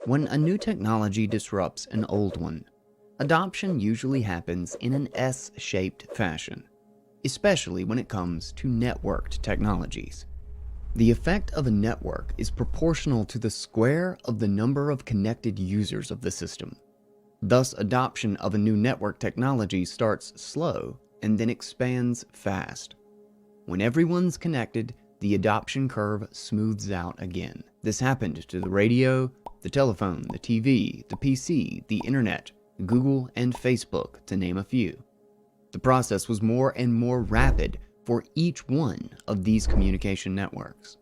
When a new technology disrupts an old one, adoption usually happens in an S-shaped fashion, especially when it comes to networked technologies. The effect of a network is proportional to the square of the number of connected users of the system. Thus, adoption of a new network technology starts slow and then expands fast. When everyone's connected, the adoption curve smooths out again. This happened to the radio, the telephone, the TV, the PC, the internet, Google, and Facebook, to name a few. The process was more and more rapid for each one of these communication networks.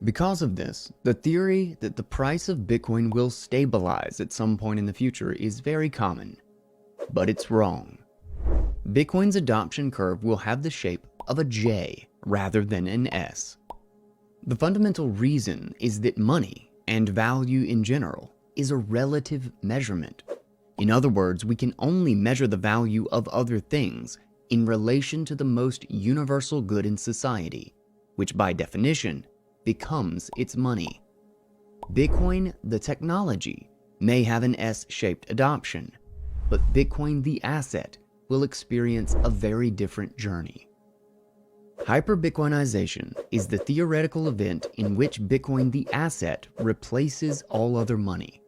Because of this, the theory that the price of Bitcoin will stabilize at some point in the future is very common. But it's wrong. Bitcoin's adoption curve will have the shape of a J rather than an S. The fundamental reason is that money, and value in general, is a relative measurement. In other words, we can only measure the value of other things in relation to the most universal good in society, which by definition becomes its money. Bitcoin, the technology, may have an S-shaped adoption, but Bitcoin, the asset, will experience a very different journey. Hyperbitcoinization is the theoretical event in which Bitcoin, the asset, replaces all other money.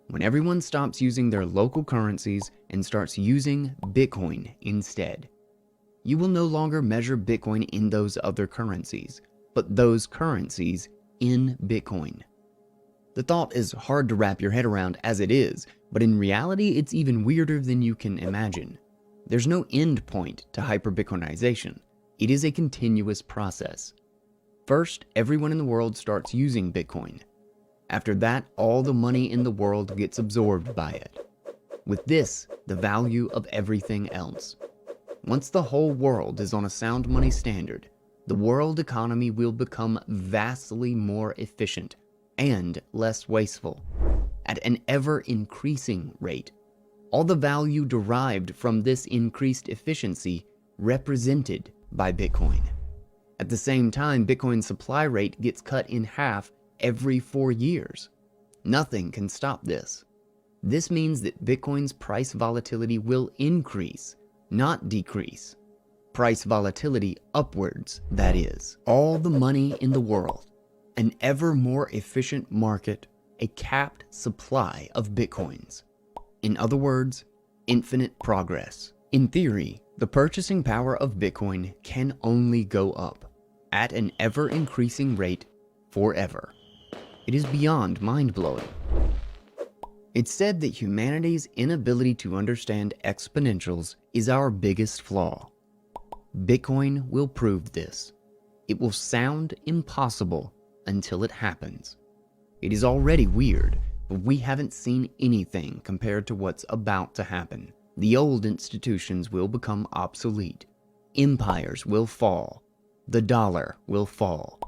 When everyone stops using their local currencies and starts using Bitcoin instead. You will no longer measure Bitcoin in those other currencies, but those currencies in Bitcoin. The thought is hard to wrap your head around as it is, but in reality it's even weirder than you can imagine. There's no end point to hyperbitcoinization. It is a continuous process. First, everyone in the world starts using Bitcoin. After that, all the money in the world gets absorbed by it. With this, the value of everything else. Once the whole world is on a sound money standard, the world economy will become vastly more efficient and less wasteful at an ever-increasing rate. All the value derived from this increased efficiency represented by Bitcoin. At the same time, Bitcoin's supply rate gets cut in half every 4 years. Nothing can stop this. This means that Bitcoin's price volatility will increase, not decrease. Price volatility upwards, that is. All the money in the world, an ever more efficient market, a capped supply of Bitcoins. In other words, infinite progress. In theory, the purchasing power of Bitcoin can only go up at an ever-increasing rate forever. It is beyond mind-blowing. It's said that humanity's inability to understand exponentials is our biggest flaw. Bitcoin will prove this. It will sound impossible until it happens. It is already weird, but we haven't seen anything compared to what's about to happen. The old institutions will become obsolete. Empires will fall. The dollar will fall.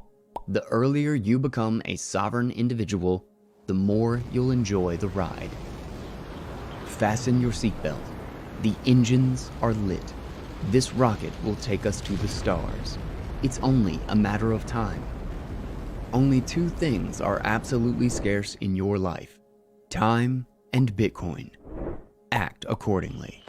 The earlier you become a sovereign individual, the more you'll enjoy the ride. Fasten your seatbelt. The engines are lit. This rocket will take us to the stars. It's only a matter of time. Only 2 things are absolutely scarce in your life: time and Bitcoin. Act accordingly.